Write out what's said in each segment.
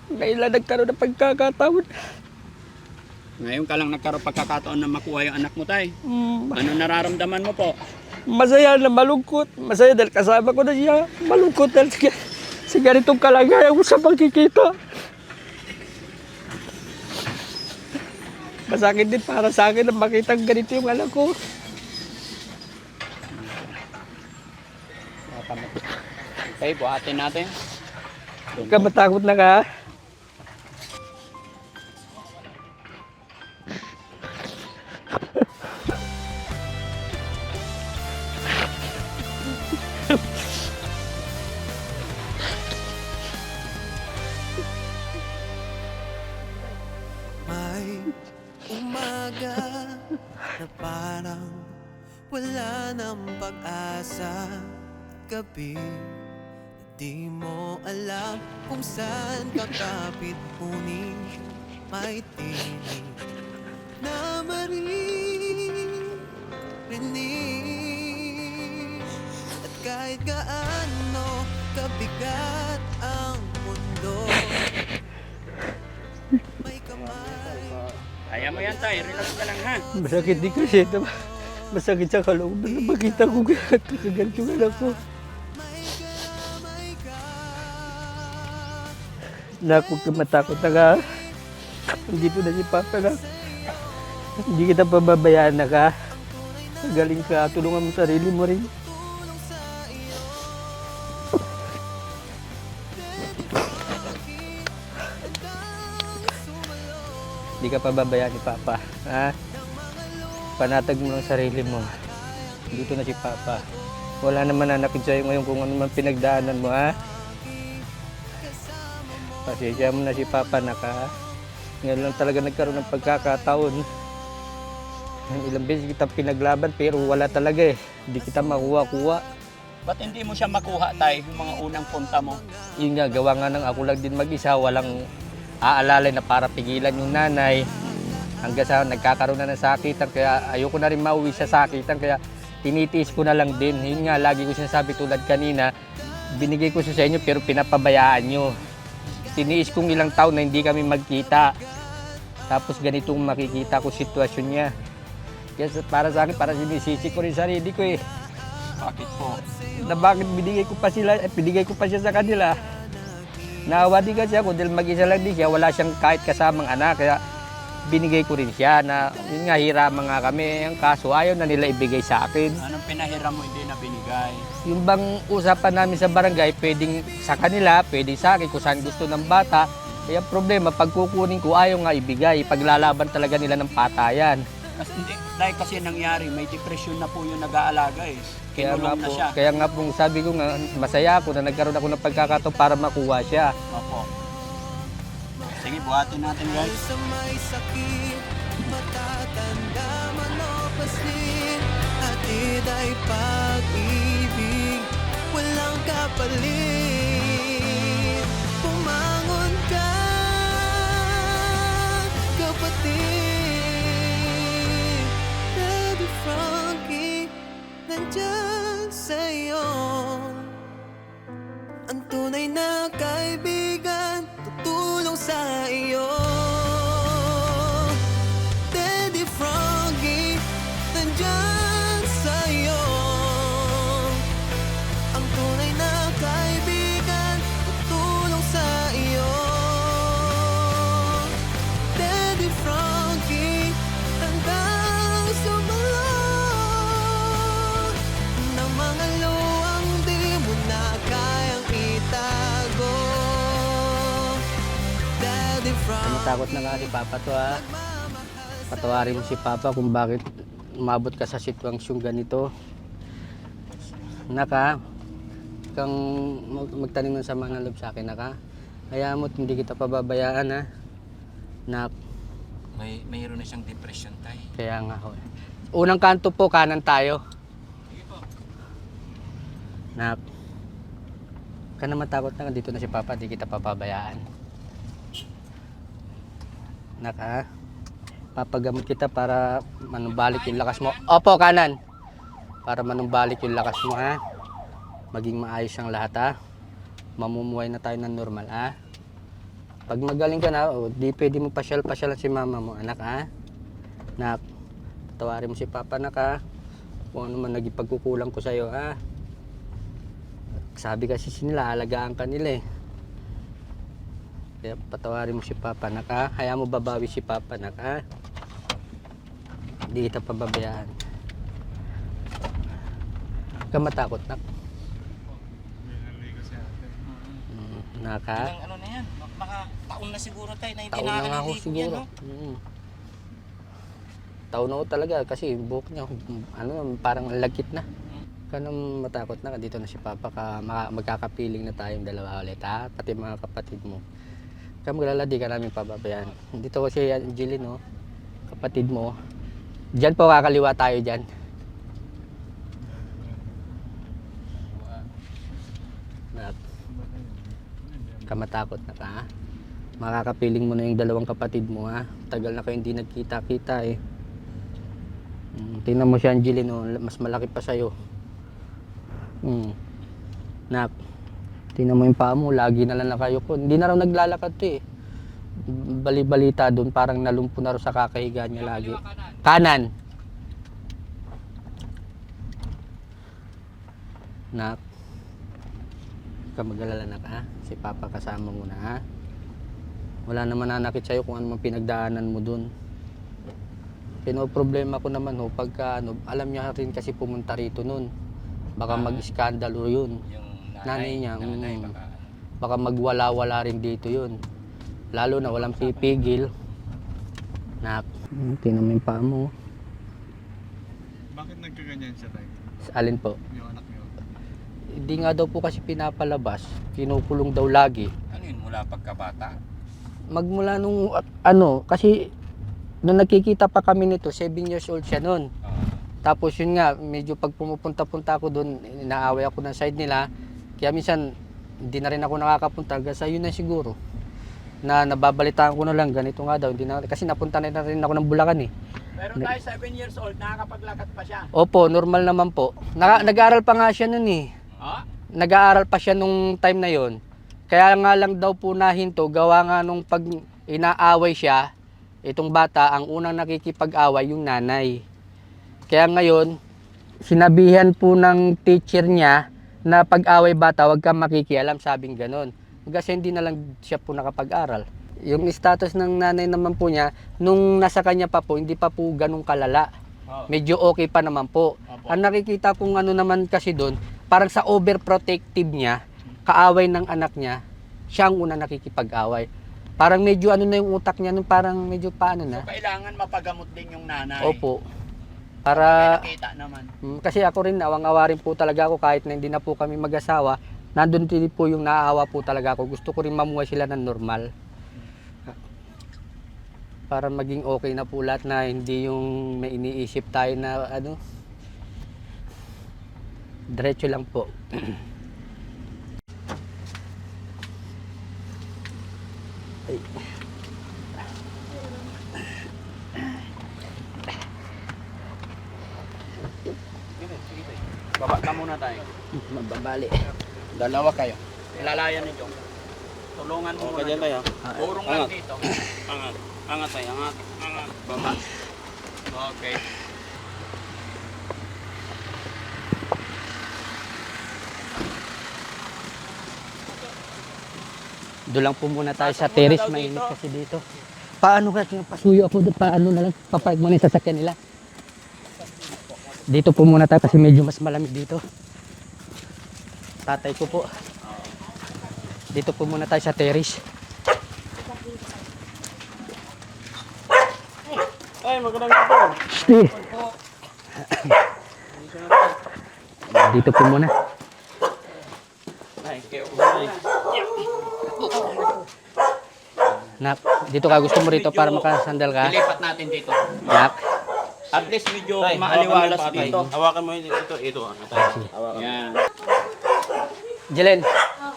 Ngayon lang nagkaroon ng pagkakataon. Ngayon ka lang nagkaroon pagkakataon na makuha yung anak mo, tay. Mm, Ano nararamdaman mo po? masaya na malungkot. Masaya dahil kasama ko na siya. Malungkot dahil sa ganitong kalagayan ko sa pagkikita. Masakit din para sa akin na makita ganito yung anak ko. Okay, buhatin natin. Huwag ka matakot na ka. May umaga na parang wala ng pag-asa. Gabi na di mo alam kung saan kakapit. Ngunit may tinig na maririnig. At kahit gaano kabigat ang mundo, may kamay. Kaya mo yan, tay. Relax ka lang, ha? Masakit din kasi ito. Masakit sa kalooban na makita ko ganito yung anak ko. Nak, huwag ka matakot na ka. Dito na si Papa na. Hindi kita pababayaan na ka. Galing ka, tulungan mo sarili mo rin. Hindi ka pababayaan ni Papa. Ha? Panatag mo lang sarili mo. Dito na si Papa. Wala naman nanakit sa'yo ngayon kung ano man pinagdaanan mo, ha? Pasensya mo na si Papa na ka. Ngayon lang talaga nagkaroon ng pagkakataon. Ilang beses kita pinaglaban pero wala talaga eh. Hindi kita makuha-kuha. Ba't hindi mo siya makuha, tay, yung mga unang punta mo? Yun nga, gawa nga ng ako lang din mag-isa. Walang aalalay na para pigilan yung nanay. Hanggang sa nagkakaroon na ng sakitan. Kaya ayoko na rin mauwi sa sakitan. Kaya tinitiis ko na lang din. Yun nga, lagi ko sinasabi tulad kanina. Binigay ko siya sa inyo pero pinapabayaan nyo. Tiniis kong ilang taon na hindi kami magkita. Tapos ganitong makikita ko sitwasyon niya. Kaya para sa akin, para sinisisi ko rin sarili ko eh. Bakit po? Na bakit binigay ko pa siya sa kanila. Naawa din kasi ako dahil mag-isa lang din siya. Wala siyang kahit kasamang anak. Kaya binigay ko rin siya na yun nga, hiraman nga kami. Ang kaso ayaw na nila ibigay sa akin. Anong pinahiram mo hindi na binigay? Yung bang usapan namin sa barangay, pwedeng sa kanila, pwedeng sa akin kung saan gusto ng bata. Kaya problema, pag kukunin ko, ayaw nga ibigay. Paglalaban talaga nila ng patayan. Dahil kasi nangyari, may depression na po yung nag-aalaga eh. Kinulong na siya. Kaya nga po, sabi ko nga, masaya ako na nagkaroon ako ng pagkakataon para makuha siya. Opo. Sige, buhatin natin, guys. Sa may sakit, matatanda man o paslit, atid ay pag-ibig, walang kapalit. Pumangon ka, kapatid. Daddy Frankie, nandyan sa'yo. Ang tunay na kaibigan, tutulong sa iyo. Daddy Frankie, nandyan sa'yo. Ang tunay na kaibigan, tutulong sa iyo. Daddy Frankie, hanggang sumalong ng mga luwang di mo na kayang itago. Daddy Frankie, Matakot na nga si Papa to ha. Patawarin mo si Papa kung bakit umabot ka sa sitwasyong ganito. Naka, kang magtanim ng sama ng loob sa akin, naka. Hayaan mo, hindi kita pababayaan ha. Nak, Mayroon na siyang depression, tay. kaya nga ho. Unang kanto po, kanan tayo. Nak, ka na matakot na, dito na si Papa, di kita papabayaan. Nak ha, papagamot kita para manumbalik yung lakas mo. Opo, kanan. Para manumbalik yung lakas mo ha. Maging maayos ang lahat ha. Mamumuhay na tayo ng normal ha. Pag magaling ka na, di pwede mo pasyal-pasyalan si mama mo, anak ha? Nak, patawarin mo si papa anak ha? Kung ano man naging pagkukulang ko sa'yo ha? Sabi kasi nila, alagaan ka nila eh. Kaya patawarin mo si papa anak ha? Hayaan mo babawi si papa anak ha? Hindi kita pababayaan. Huwag ka matakot nak. Naka? Ilang ano na yan, baka taon na siguro tayo na hindi Taon na nga ako nakakaligo siguro. yan, no? Taon na ako talaga kasi yung buhok niya, ano, parang lagkit na. Ka nang matakot na, dito na si Papa, magkakapiling na tayong dalawa ulit ha, pati mga kapatid mo. Kaya maglala, di ka namin pababayaan. Dito ko si Angeline, no? Kapatid mo. Diyan po, kakaliwa tayo dyan. Kamatakot na ka ha? Makakapiling mo na yung dalawang kapatid mo ha? Tagal na kayo hindi nagkita-kita eh. Tingnan mo si Angeline, oh, mas malaki pa sa'yo. Nak, tingnan mo yung paa mo, lagi na lang nakayuko. Hindi na raw naglalakad to eh. Bali-balita doon, parang nalumpo na raw sa kakahiga niya lagi. Kanan. Nak, ka mag-alala na ka ha? Si Papa kasama mo na ha? Wala naman nanakit sa'yo kung ano man pinagdaanan mo dun. Pinoproblema ko naman ho, pagka ano, alam niya rin kasi pumunta rito nun. Baka mag-iskandalo yun. Yung Nanay niya, baka baka magwala-wala rin dito yun. Lalo na walang pipigil. Nak, tingnan mo yung paa mo. Bakit nagkaganyan siya tayo? Alin po? Yung anak niyo? Hindi nga daw po kasi pinapalabas. Kinukulong daw lagi. ano yun, mula pagkabata? Magmula nung ano, kasi nung nakikita pa kami nito, 7 years old siya noon. Tapos yun nga, medyo pag pumupunta-punta ako doon, inaaway ako ng side nila. Kaya minsan, hindi na rin ako nakakapunta. Kasi yun na siguro. Na nababalitaan ko na lang, ganito nga daw. Hindi na, kasi napunta na rin ako ng Bulacan eh. Pero tayo 7 years old, nakakapaglakad pa siya. Opo, normal naman po. Nag-aaral pa nga siya noon eh. Ha? Nag-aaral pa siya nung time na yon. Kaya nga lang daw po nahinto, gawa nga nung pag inaaway siya, itong bata, ang unang nakikipag-away yung nanay. Kaya ngayon, sinabihan po ng teacher niya na pag-away bata, huwag kang makikialam, sabing ganon. Kasi hindi na lang siya po nakapag-aral. Yung status ng nanay naman po niya, nung nasa kanya pa po, hindi pa po ganun kalala. Medyo okay pa naman po. Ang nakikita kong ano naman kasi doon, parang sa overprotective niya, kaaway ng anak niya, siya ang una nakikipag-away. Parang medyo ano na yung utak niya, parang medyo paano na. So, kailangan mapagamot din yung nanay. Opo. Para, Nakita naman. kasi ako rin, awang-awa rin po talaga ako kahit na hindi na po kami mag-asawa, nandun din po yung naaawa po talaga ako. Gusto ko rin mamuhay sila ng normal. Para maging okay na po lahat na hindi yung may iniisip tayo na ano. Diretso lang po. Ay. Baba ka muna tayo. Mababali. Dalawa kayo. Ilalayan ninyo. Tulungan mo muna. Dyan tayo. Urong lang dito. Angat. Angat tayo, angat. Angat. Baba. Okay. Doon lang po muna tayo sa terrace, mainit kasi dito. Paano kasi pasuyo ako doon, paano na lang, papark muna yung sasakyan nila. Dito po muna tayo kasi medyo mas malamig dito. Tatay ko po. Dito po muna tayo sa terrace. Ay, magandang gabi. Steve. Dito po muna. Ay, kayo. Nak, dito ka, gusto mo rito para makasandal ka? Ilipat natin dito. Nak. At least medyo maaliwalas dito. Hawakan mo ito. Ito. Hawakan. Yan. Jelen,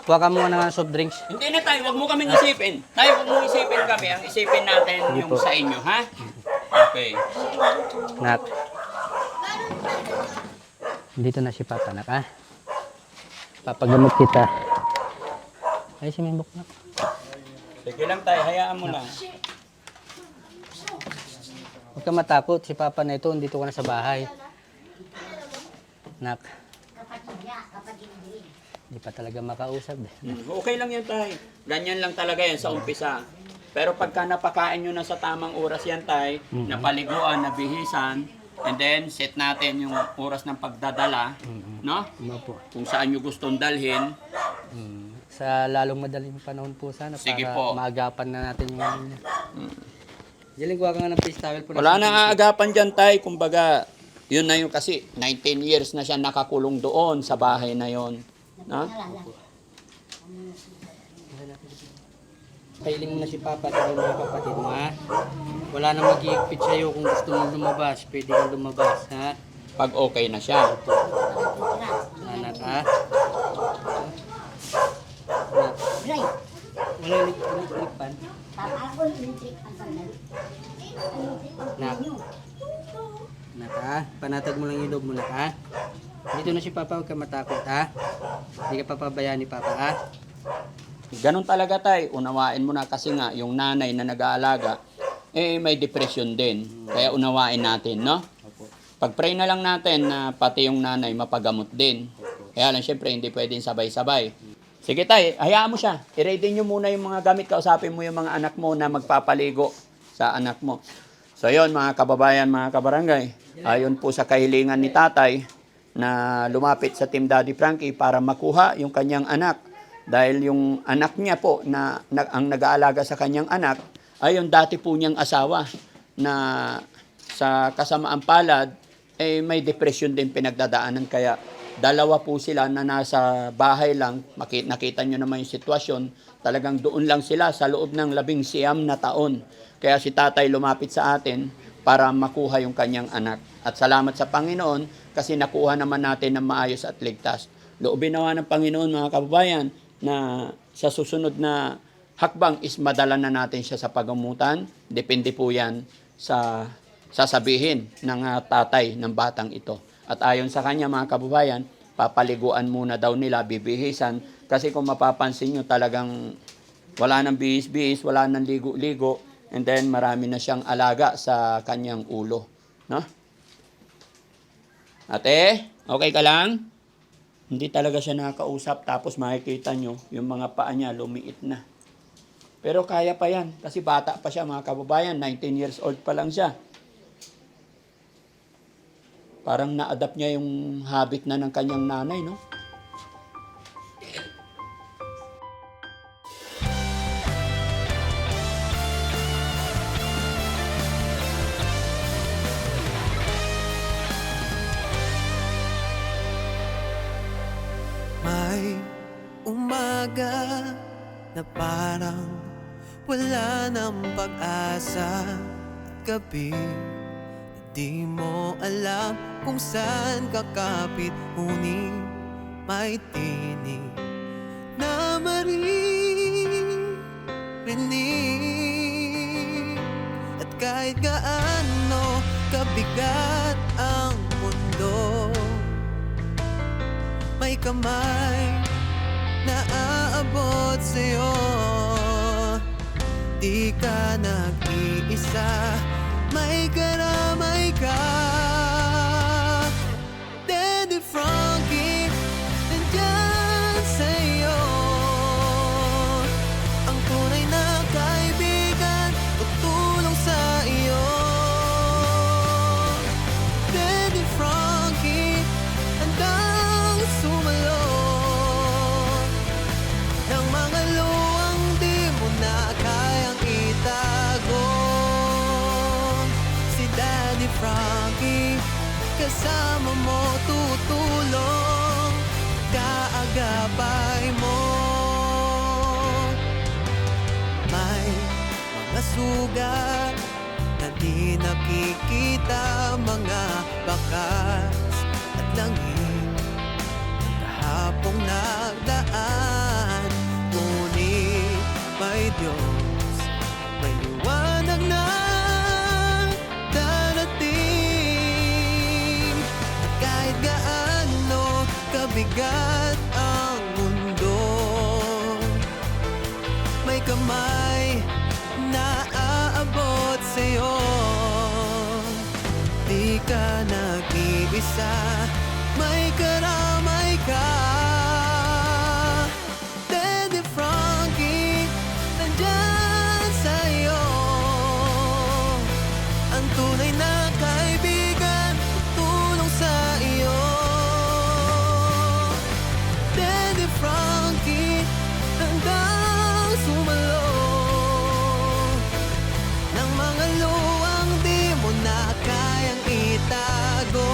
kuha ka muna ng soft drinks. Hindi na tayo, wag mo kaming isipin. Tayo, wag mo isipin kami. Ang isipin natin yung sa inyo, ha? Okay. Nak. Dito na si Papa, nak, ha? Papagamot kita. Ay, si Membok, nak. Sige lang tayo, hayaan mo lang. Huwag ka matakot, si Papa na ito, dito ka na sa bahay. Nak. Hindi pa talaga makausap. Okay lang yan tayo. Ganyan lang talaga yan sa umpisa. Pero pagka napakain nyo na sa tamang oras yan tayo, napaliguan, nabihisan, and then set natin yung oras ng pagdadala, no? Opo. Kung saan nyo gustong dalhin. Sa lalong madaling panahon po sana Sige para po. maagapan na natin yung ano niya. Jiling, kuha ka nga ng face towel po. Wala nang aagapan dyan tayo. Kumbaga, yun na yun kasi 19 years na siya nakakulong doon sa bahay na yun. No? Kailing mo na si Papa at mga kapatid mo, ha? Wala na mag-iigpit sa'yo kung gusto mo lumabas. Pwede kang lumabas, ha? Pag okay na siya. Anak, ha? Wala electric pan. Nak. Nak, ha? Panatag mo lang yung loob mo, nak, ha? Dito na si Papa, huwag ka matakot, ha? Hindi ka papabayaan ni Papa, ha? Ganon talaga tay. Unawain mo na kasi nga yung nanay na nag-aalaga, may depression din. Kaya unawain natin, no? Pag-pray na lang natin na pati yung nanay mapagamot din. Kaya lang syempre hindi pwedeng sabay-sabay. Sige tay, hayaan mo siya. I-ready nyo muna yung mga gamit. Kausapin mo yung mga anak mo na magpapaligo sa anak mo. So yun mga kababayan, mga kabarangay. Ayon po sa kahilingan ni tatay na lumapit sa Team Daddy Frankie para makuha yung kanyang anak. Dahil yung anak niya po na ang nag-aalaga sa kanyang anak ay yung dati po niyang asawa na sa kasamaang palad may depression din pinagdadaanan. Kaya dalawa po sila na nasa bahay lang. Nakita nyo naman yung sitwasyon. Talagang doon lang sila sa loob ng 19 na taon. Kaya si tatay lumapit sa atin para makuha yung kanyang anak. At salamat sa Panginoon kasi nakuha naman natin ng maayos at ligtas. Loobin nawa ng Panginoon mga kababayan na sa susunod na hakbang is madala na natin siya sa pagamutan. Depende po yan sa sasabihin ng tatay ng batang ito. At ayon sa kanya mga kababayan, papaliguan muna daw nila, bibihisan. Kasi kung mapapansin nyo talagang wala nang bihis-bihis, wala nang ligo-ligo, and then marami na siyang alaga sa kanyang ulo. No? Ate, okay ka lang? Hindi talaga siya nakakausap, tapos makikita nyo, yung mga paa niya lumiit na. Pero kaya pa yan, kasi bata pa siya mga kababayan, 19 years old pa lang siya. Parang na-adapt niya yung habit na ng kanyang nanay, no? May umaga na parang wala ng pag-asa at gabi na di mo alam kung saan kakapit, ngunit may tinig na maririnig. At kahit gaano kabigat ang mundo, may kamay na aabot sa'yo. Di ka nag-iisa, may karamay ka. Daddy Frankie, nandyan sa'yo. Ang tunay na kaibigan, tutulong sa iyo. Daddy Frankie, handang sumalot ng mga luwang di mo na kayang itago. Si Daddy Frankie, kasama mo, tutulong, kaagapay mo. May mga sugat na di nakikita, mga bakas at langit ng kahapong nagdaan. Ngunit may Diyos, may liwanag na darating. At kahit gaano kabigat ang mundo, may kamay ka nag-iisa, may karamay ka. Daddy Frankie, nandyan sa'yo, ang tunay na kaibigan, tulong sa iyo. Daddy Frankie, hanggang sumalo ng mga luwang di mo na kayang itago.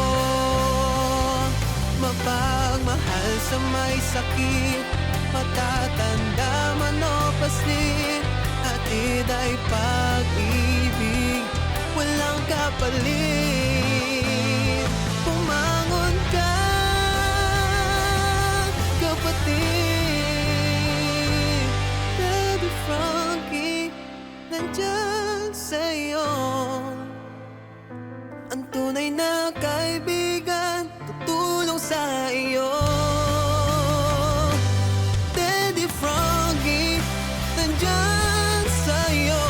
Mapagmahal sa may sakit, matatanda man o paslit, hatid ay pag-ibig, walang kapalit. Pumangon ka, kapatid. Daddy Frankie, nandyan sa'yo, ang tunay na kaibigan, tutulong sa iyo. Daddy Frankie, nandyan sa'yo,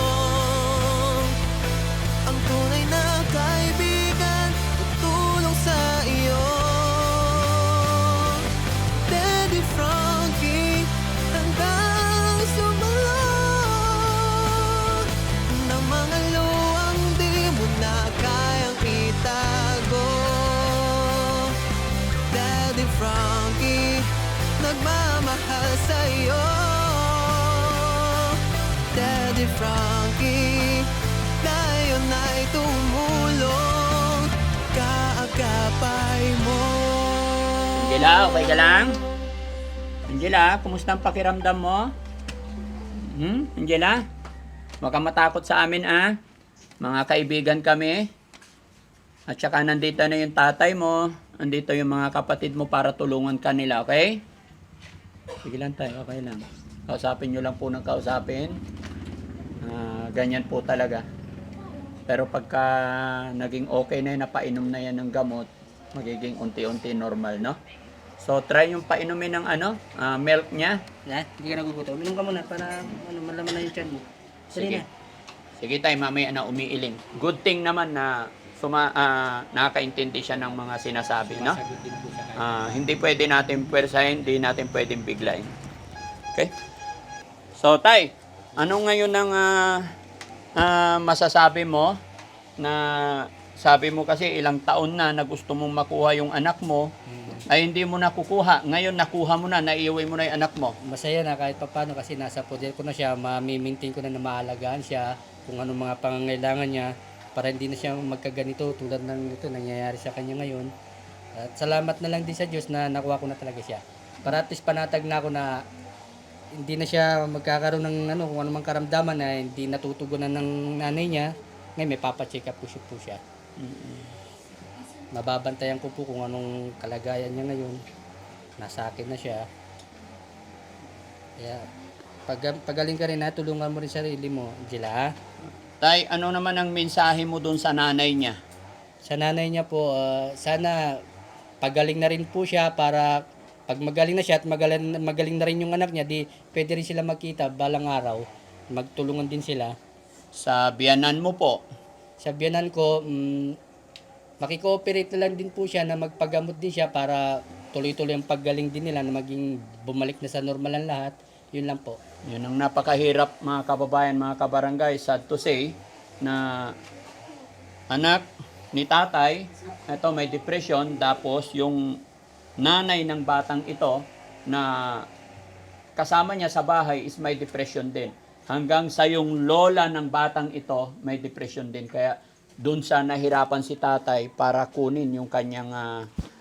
ang tunay na kaibigan, tutulong sa iyo. Daddy Frankie, hanggang sumalo ng mga luwang di mo na kayang itago. Daddy Frankie, nagmamahal sa'yo. Daddy Frankie, tayo na'y tumulong, kaagapay mo. Angela, okay ka lang? Angela, kumusta ang pakiramdam mo? Angela? Huwag kang matakot sa amin, ah. Mga kaibigan kami. At saka nandito na yung tatay mo. Nandito yung mga kapatid mo para tulungan ka nila, okay? Sige lang tayo, okay lang. Kausapin nyo lang po ng kausapin. Ganyan po talaga. Pero pagka naging okay na yun, napainom na yan ng gamot, magiging unti-unti normal, no? So, try yung painumin ng milk niya. Hindi ka nagugutom. Minum ka muna para malaman na yung tiyan mo. Sige. Sige tayo, mamaya na umiiling. Good thing naman na nakakaintindi siya ng mga sinasabi, no? Hindi pwede natin pwersahin, hindi natin pwedeng biglayin. Okay? So, tay, ano ngayon ang masasabi mo na sabi mo kasi ilang taon na gusto mong makuha yung anak mo, ay hindi mo nakukuha. Ngayon nakuha mo na, naiuwi mo na yung anak mo. Masaya na kahit pa paano kasi nasa poder ko na siya. Mamimintain ko na maalagaan siya kung anong mga pangangailangan niya para hindi na siya magkaganito tulad ng ito nangyayari sa kanya ngayon. At salamat na lang din sa Diyos na nakuha ko na talaga siya. Para at least panatag na ako na hindi na siya magkakaroon ng kung anong karamdaman na hindi natutugunan ng nanay niya. Ngayon may papacheck up ko siya. Mababantayan ko po kung anong kalagayan niya ngayon. Nasa akin na siya. Kaya pagaling ka rin ha, tulungan mo rin sarili mo, Angela. Tay, ano naman ang mensahe mo dun sa nanay niya? Sa nanay niya po, sana pagaling na rin po siya para pag magaling na siya at magaling na rin yung anak niya, di pwede rin sila magkita balang araw. Magtulungan din sila. Sa biyanan mo po. Sa biyanan ko, makikooperate na lang din po siya na magpagamot din siya para tuloy-tuloy ang paggaling din nila na maging bumalik na sa normal ang lahat. Yun lang po. Yun ang napakahirap mga kababayan, mga kabarangay, sad to say, na anak ni tatay, ito may depression, tapos yung nanay ng batang ito na kasama niya sa bahay is may depression din. Hanggang sa yung lola ng batang ito may depression din. Kaya doon sa nahirapan si tatay para kunin yung kanyang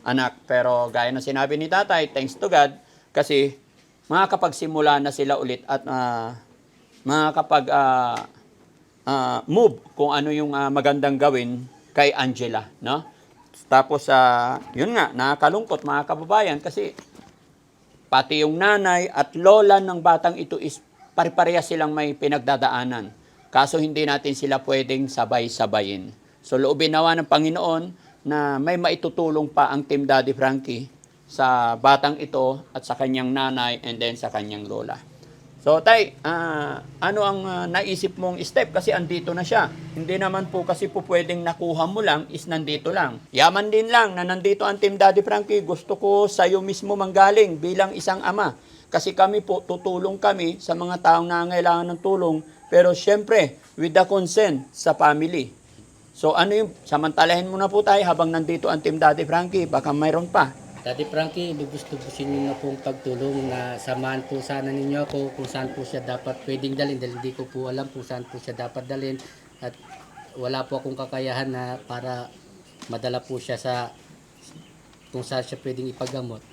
anak. Pero gaya na sinabi ni tatay, thanks to God, kasi makakapagsimula na sila ulit at makakapag move kung ano yung magandang gawin kay Angela, no? Tapos yun nga, nakakalungkot mga kababayan kasi pati yung nanay at lola ng batang ito is pare-pareha silang may pinagdadaanan. Kaso hindi natin sila pwedeng sabay-sabayin. So loobin nawa ng Panginoon na may maitutulong pa ang Team Daddy Frankie sa batang ito at sa kanyang nanay and then sa kanyang lola. So, tay, ano ang naisip mong step? Kasi andito na siya. Hindi naman po kasi po pwedeng nakuha mo lang is nandito lang. Yaman din lang na nandito ang Team Daddy Frankie. Gusto ko sa'yo mismo manggaling bilang isang ama. Kasi kami po, tutulong kami sa mga taong nangangailangan ng tulong. Pero syempre, with the consent sa family. So, ano yung, samantalahin mo na po tayo habang nandito ang Team Daddy Frankie. Baka mayroon pa. Daddy Frankie, lubos-lubusin niyo na pong pagtulong na samahan po sana ninyo ako kung saan po siya dapat pwedeng dalhin dahil hindi ko po alam kung saan po siya dapat dalhin at wala po akong kakayahan na para madala po siya sa kung saan siya pwedeng ipagamot.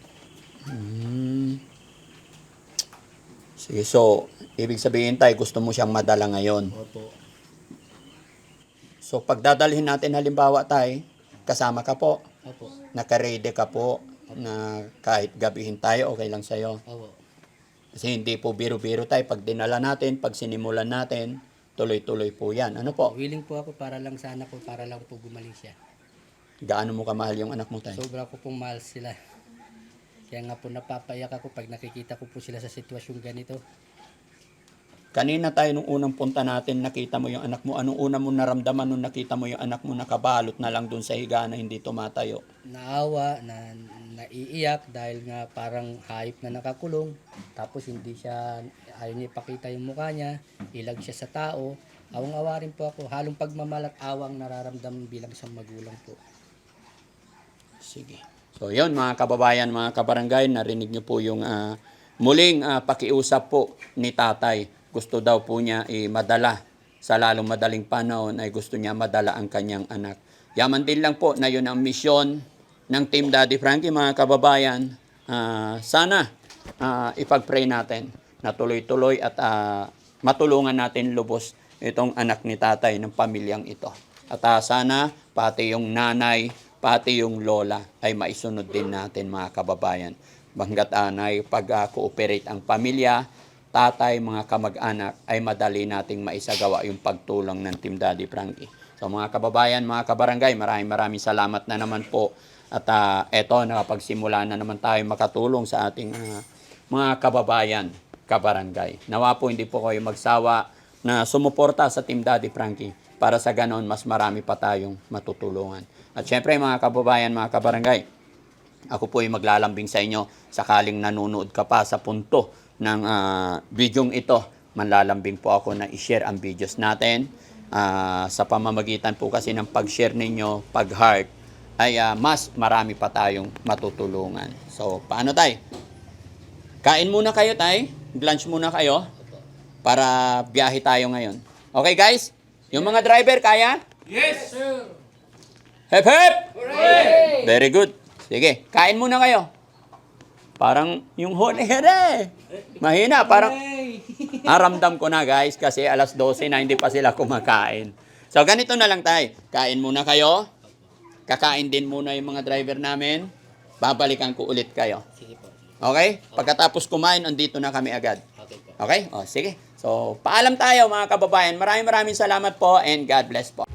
Sige, so, ibig sabihin tayo, gusto mo siyang madala ngayon. Opo. So, pagdadalhin natin halimbawa tayo, kasama ka po, Opo. naka-ready ka po, na kahit gabihin tayo, okay lang sa'yo. Opo. Kasi hindi po biro-biro tayo. Pag dinala natin, pag sinimulan natin, tuloy-tuloy po yan. Ano po? Willing po ako para lang sa anak ko, para lang po gumaling siya. Gaano mo kamahal yung anak mo tayo? Sobra ko pong mahal sila. Kaya nga po napapaiyak ako pag nakikita ko po sila sa sitwasyon ganito. Kanina tayo, nung unang punta natin, nakita mo yung anak mo. Anong una mo naramdaman nung nakita mo yung anak mo nakabalot na lang dun sa higa na hindi tumatayo? Naawa, naiiyak dahil nga parang hayop na nakakulong. Tapos hindi siya, ayaw niya ipakita yung mukha niya. Ilag siya sa tao. Awang-awa rin po ako. Halong pagmamahal at awang nararamdaman bilang isang magulang po. Sige. So yun mga kababayan, mga kabarangay, narinig niyo po yung muling pakiusap po ni tatay. Gusto daw po niya madala sa lalong madaling panahon ay gusto niya madala ang kanyang anak. Yaman din lang po na yun ang misyon ng Team Daddy Frankie, mga kababayan. Sana ipag-pray natin na tuloy-tuloy at matulungan natin lubos itong anak ni tatay ng pamilyang ito. At sana pati yung nanay, pati yung lola ay maisunod din natin, mga kababayan. Hanggat pag-cooperate ang pamilya, tatay, mga kamag-anak, ay madali nating maisagawa yung pagtulong ng Team Daddy Frankie. So mga kababayan, mga kabarangay, maraming salamat na naman po. At eto, nakapagsimula na naman tayo makatulong sa ating mga kababayan, kabarangay. Nawa po hindi po kayo magsawa na sumuporta sa Team Daddy Frankie para sa ganon mas marami pa tayong matutulungan. At syempre mga kababayan, mga kabarangay, ako po ay maglalambing sa inyo sakaling nanonood ka pa sa punto ng bidyong ito. Manlalambing po ako na i-share ang videos natin. Sa pamamagitan po kasi ng pag-share ninyo, pag-heart, ay mas marami pa tayong matutulungan. So, paano tayo? Kain muna kayo tayo. Lunch muna kayo. Para biyahe tayo ngayon. Okay guys? Yung mga driver, kaya? Yes, sir! Hep hep! Hooray! Very good. Sige, kain muna kayo. Parang yung huli mahina, parang ramdam ko na guys kasi alas 12 na hindi pa sila kumakain. So ganito na lang tayo. Kain muna kayo. Kakain din muna yung mga driver namin. Babalikan ko ulit kayo. Sige po. Okay? Pagkatapos kumain, andito na kami agad. Okay po. Okay? O, sige. So, paalam tayo mga kababayan. Maraming salamat po and God bless po.